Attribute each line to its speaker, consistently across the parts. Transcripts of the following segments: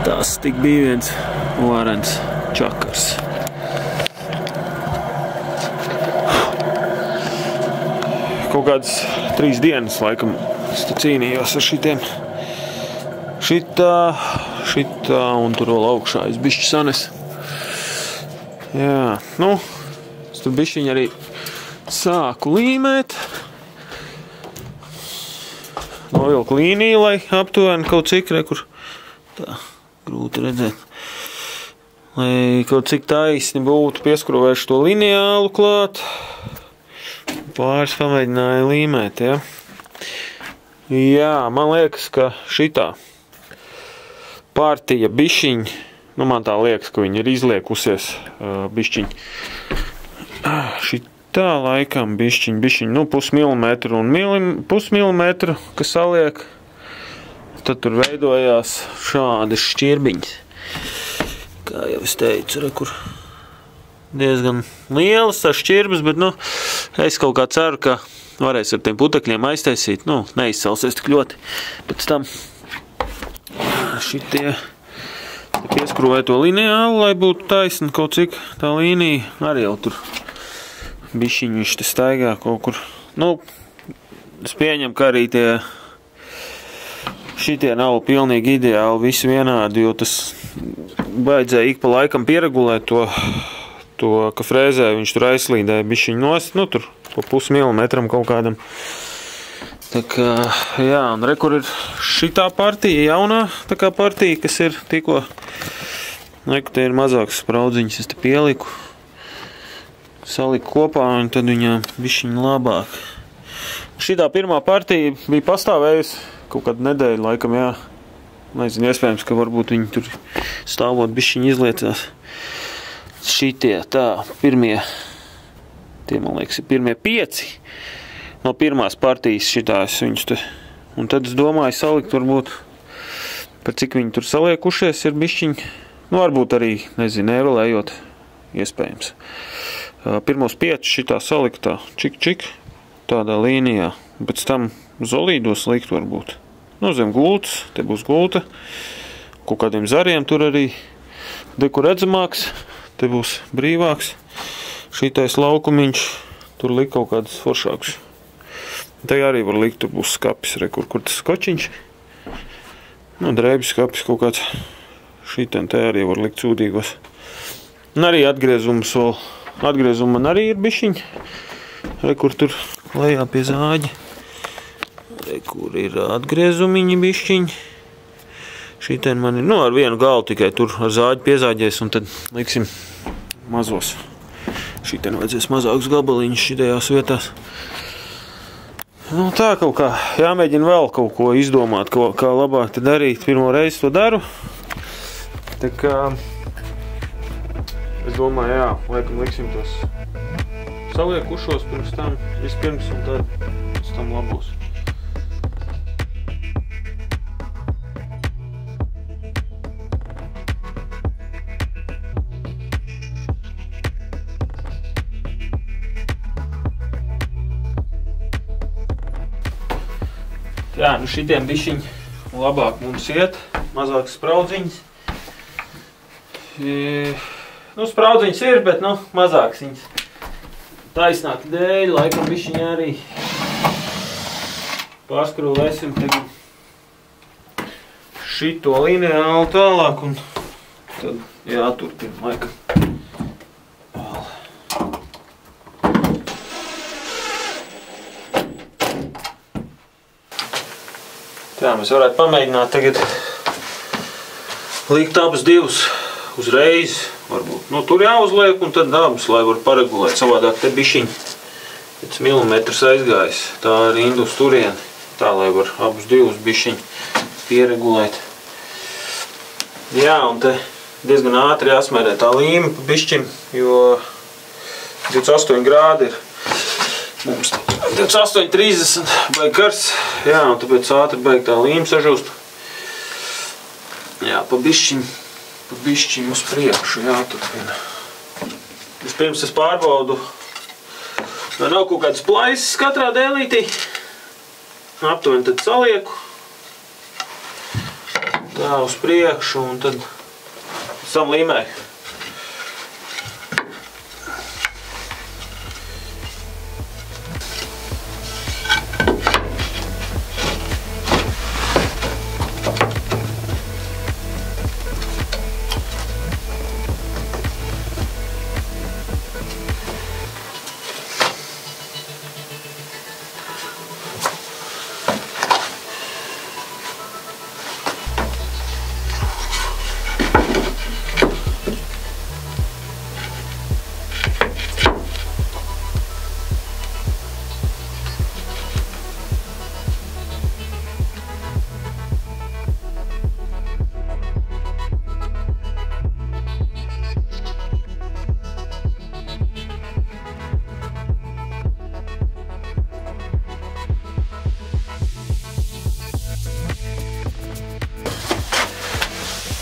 Speaker 1: Tas tik bija viens varens čakars. Kaut kādas 3 dienas, laikam, es te cīnījos ar šitiem. Šitā un tur vēl augšā es bišķi sanes. Jā, nu, es tur bišķiņi arī sāku līmēt. Novilku līniju, lai aptuveni kaut cik, kur tā grūti redzēt. Lai kaut cik taisni būtu, pieskrūvēšu to lineālu klāt. Pāris pamēģināju līmēt, ja. Jā, man liekas, ka šitā partija bišķiņ, nu man tā liekas, ka viņa ir izliekusies bišķiņ. Šitā laikam bišķiņ, nu pusmilimetru un pusmilimetru, kas saliek. Tad tur veidojās šādas šķirbiņas. Kā jau es teicu, kur diezgan lielas tās šķirbas, bet, nu, es kaut kā ceru, ka varēs ar tiem putekļiem aiztaisīt. Nu, neizcelsies tik ļoti. Pēc tam šitie pieskrūvē to lineālu, lai būtu taisni kaut cik tā līnija. Arī jau tur bišķiņ viņš te staigā kaut kur. Nu, es pieņemu, ka arī tie šitie nav pilnīgi ideāli, visi vienādi, jo tas vajadzēja ik pa laikam pieregulēt to ka frēzē viņš tur aizslīdēja bišķiņ nost, nu tur pa pusmilimetram kaut kādam. Tā kā, jā, un kur ir šitā partija, jaunā tā kā partija, kas ir tikko, te ir mazāks spraudziņas, es te pieliku, saliku kopā un tad viņām bišķiņ labāk. Šitā pirmā partija bija pastāvējusi kaut kādu nedēļu, laikam, jā. Nezinu, iespējams, ka varbūt viņi tur stāvot bišķiņ izliecās. Šitie, tā, pirmie, tie, man liekas, ir pirmie 5 no pirmās partijas šitās viņus te. Un tad es domāju salikt, varbūt, par cik viņi tur saliekušies, ir bišķiņ, nu, varbūt arī, nezinu, nevelējot, iespējams. Pirmos 5 šitā salikt tā, čik, tādā līnijā. Pēc tam zolīdos likt varbūt. Nu, zem gultas, te būs gulta. Kaut kādiem zariem tur arī deku redzamāks. Te būs brīvāks. Šitais laukumiņš, tur likt kaut kādus foršākus. Te arī var likt, tur būs skapis, kur tas skočiņš. Nu, drēbis skapis kaut kāds. Šitien te arī var likt sūdīgos. Un arī atgriezums vēl. Atgriezuma man arī ir bišķiņ. Kur tur lejā pie zāģa. Kur ir atgriezumiņi bišķiņi. Šitien man ir, nu, ar vienu galu tikai tur ar zāģi piezāģēs un tad liksim mazos. Šitien vajadzēs mazākus gabaliņus šitajās vietās. Nu, tā kaut kā jāmēģina vēl kaut ko izdomāt, kā labāk te darīt. Pirmo reizi to daru. Tā kā es domāju, jā, laikam liksim tos saliekušos vispirms un tad pēc tam labos. Jā, nu šitiem bišķiņ labāk mums iet, mazāks spraudziņas. Nu, spraudziņas ir, bet, nu, mazāks viņas. Taisnāk dēļ, laikam bišķiņ arī pārskrūvēsim tagad šito lineālu tālāk un tad jāturpina, laikam. Tā, mēs varētu pamēģināt tagad likt abas divas uzreiz, varbūt. Nu, tur jāuzliek un tad abas, lai var paregulēt. Savādāk te bišķiņ pēc milimetrs aizgājis. Tā rinda uz turieni. Tā, lai var abas divas bišķiņ pieregulēt. Jā, un te diezgan ātri jāsmērē tā līme pa bišķiņ, jo 28 grādi ir. Mums 28,30 baigi karsts, jā, un tāpēc ātri baigi tā līme sažūst. Jā, pa bišķiņ uz priekšu, jā, turpina. Vispirms es pārbaudu, vai nav kaut kādas plaisas katrā dēlītī. Aptuveni tad salieku. Tā uz priekšu, un tad sam līmēju.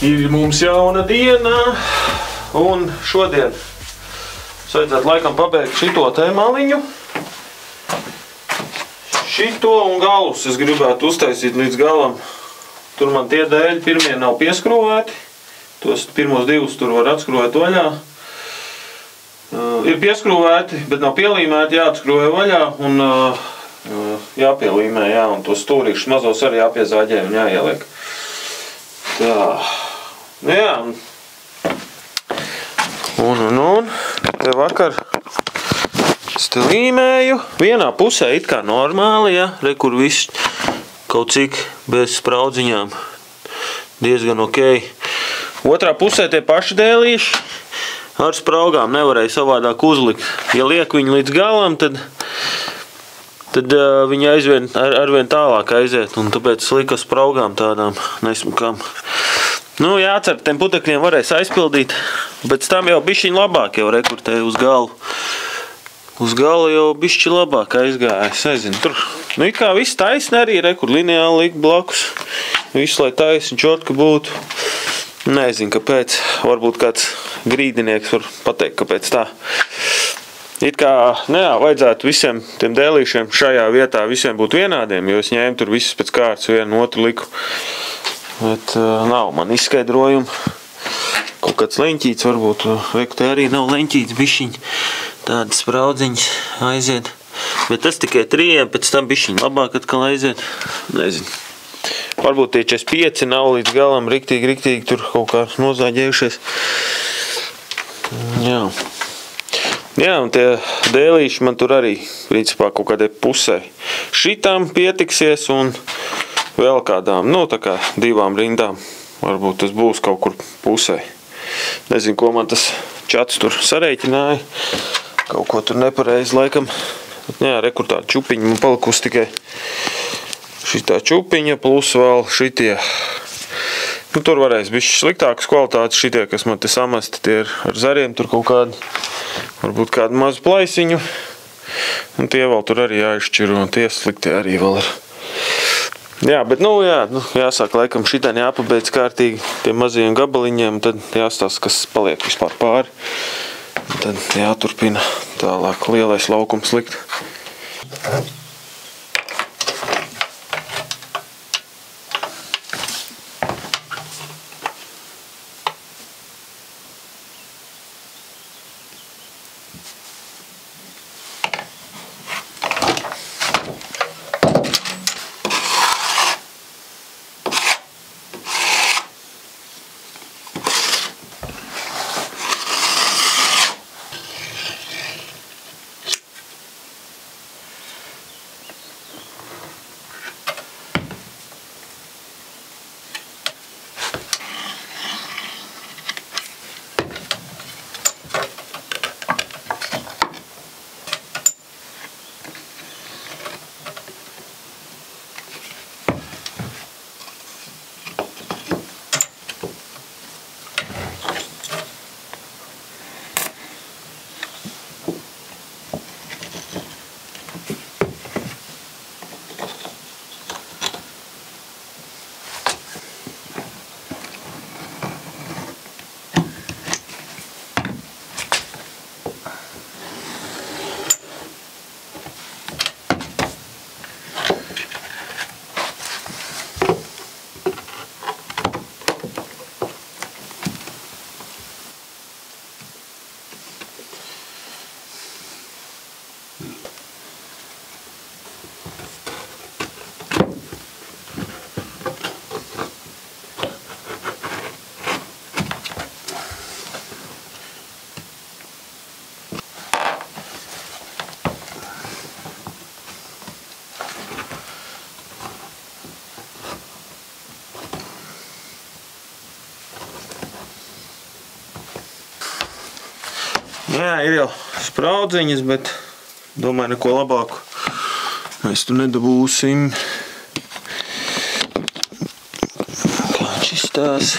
Speaker 1: Ir mums jauna diena, un šodien mums vajadzētu laikam pabeigt šito te maliņu. Šito un galus es gribētu uztaisīt līdz galam. Tur man tie dēļi pirmie nav pieskrūvēti. Tos pirmos divus tur var atskrūvēt vaļā. Ir pieskrūvēti, bet nav pielīmēti, jāatskrūvē vaļā un jāpielīmē, jā, un tos stūrīšus mazos arī jāpiezāģē un jāieliek. Tā. Jā, un te vakar es te līmēju. Vienā pusē it kā normāli, ja, re, kur viss kaut cik bez spraudziņām diezgan ok. Otrā pusē tie paši dēlīši ar spraugām nevarēja savādāk uzlikt. Ja liek viņu līdz galam, tad viņi arvien tālāk aiziet, un tāpēc lika spraugām tādām nesmukām. Nu, jācer, tiem putekļiem varēs aizpildīt, bet tam jau bišķiņ labāk jau rekurtē uz galu. Uz galu jau bišķi labāk aizgāja, es nezinu, tur. Nu, it kā viss taisni arī, rekur lineāli likt blakus. Viss, lai taisni čotka būtu. Nezinu, kāpēc. Varbūt kāds grīdinieks var pateikt, kāpēc tā. It kā, jā, vajadzētu visiem tiem dēlīšiem šajā vietā visiem būt vienādiem, jo es ņēmu tur visus pēc kārtas vienu otru liku. Bet nav man izskaidrojumu. Kaut kāds leņķīts varbūt, reku te arī nav leņķīts bišķiņ. Tādas spraudziņas aiziet. Bet tas tikai 3, pēc tam bišķiņ labāk atkal aiziet. Nezinu. Varbūt tie 45 nav līdz galam riktīgi tur kaut kā nozāģējušies. Jā. Jā, un tie dēlīši man tur arī, principā, kaut kādai pusē. Šitām pietiksies un vēl kādām, nu, tā kā 2 rindām. Varbūt tas būs kaut kur pusē. Nezinu, ko man tas čats tur sareiķināja. Kaut ko tur nepareizi laikam. Jā, rekur tā čupiņa man palikusi tikai šitā čupiņa plus vēl šitie. Nu, tur varēs bišķi sliktākas kvalitātes šitie, kas man te samasti. Tie ir ar zariem tur kaut kādi. Varbūt kādu mazu plaisiņu. Un tie vēl tur arī jāizšķiro. Un tie sliktie arī vēl ir. Jā, bet jāsāk laikam šitien jāpabeidz kārtīgi tiem mazajiem gabaliņiem, tad jāstāsta, kas paliek vispār pāri. Tad jāturpina tālāk lielais laukums likt. Jā, ir jau spraudziņas, bet domāju, neko labāku mēs tu nedabūsim. Kā viņš izstās.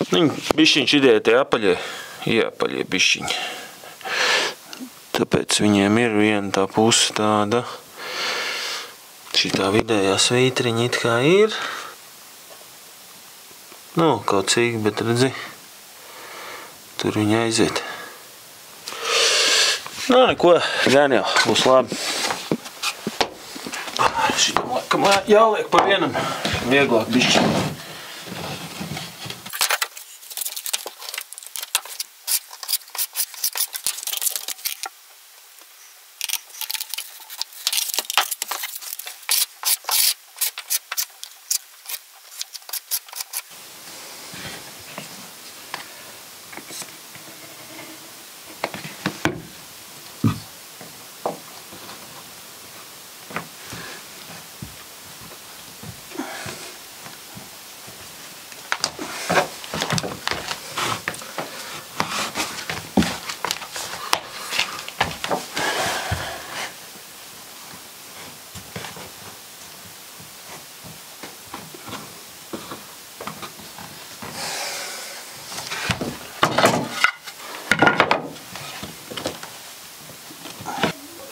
Speaker 1: Viņi bišķiņš ideja tie apaļie, ieapaļie bišķiņi. Tāpēc viņiem ir viena tā puse tāda. Šitā vidējā svītriņa it kā ir. Nu, kaut cik, bet redzi, tur viņa aiziet. Nā, neko, gan jau, būs labi. Šitam laikam jāliek pa vienam, vieglāk bišķi.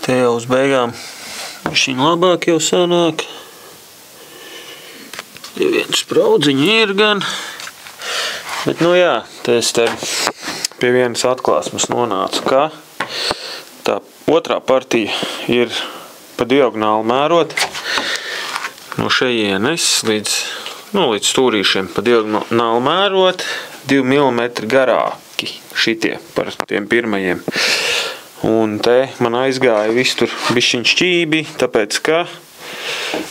Speaker 1: Te jau uz beigām viņa labāk jau sanāk. Ja viens spraudziņi ir gan. Bet nu jā, te es te pie vienas atklāsmes nonācu, ka tā otrā partija ir pa diagonāli mērot. No šejienes līdz stūrīšiem pa diagonāli mērot 2 mm garāki šitie par tiem pirmajiem. Un te man aizgāja viss tur bišķiņ šķībi, tāpēc, ka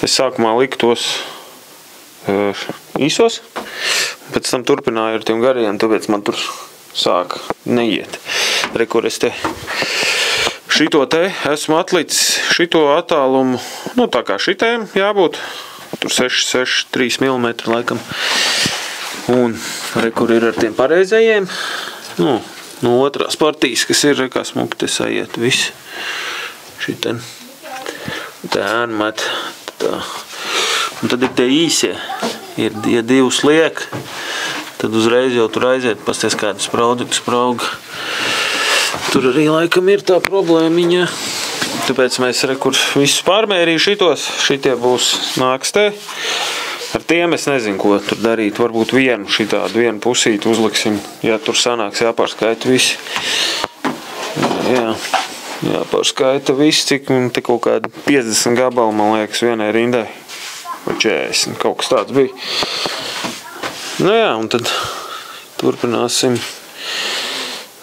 Speaker 1: es sākumā liku tos īsos, pēc tam turpināju ar tiem gariem, tāpēc man tur sāk neiet. Rekur es te šito te esmu atlicis šito attālumu, nu tā kā šitēm jābūt, tur 3 mm laikam. Un rekur ir ar tiem pareizajiem, nu, no otrās partijas, kas ir, kā smuki te sajiet viss. Šiten. Tā ārmēt. Tā. Un tad ir tie īsie. Ja divus liek, tad uzreiz jau tur aiziet, pasties kādu sprauga. Tur arī laikam ir tā problēmiņa. Tāpēc mēs rekur visus pārmērīju šitos. Šitie būs nāks te. Ar tiem es nezinu, ko tur darīt. Varbūt vienu pusīti uzliksim, ja tur sanāks jāpārskaita visi. Jā, jāpārskaita visi, cik te kaut kādi 50 gabali, man liekas, vienai rindai. Vai 40, kaut kas tāds bija. Nu jā, un tad turpināsim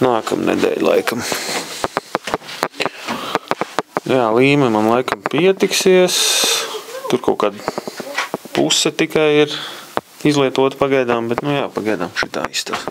Speaker 1: nākamnedēļ laikam. Jā, līme man laikam pietiksies. Tur kaut kāda puse tikai ir izlietota pagaidām, bet nu jā, pagaidām šitā izstās.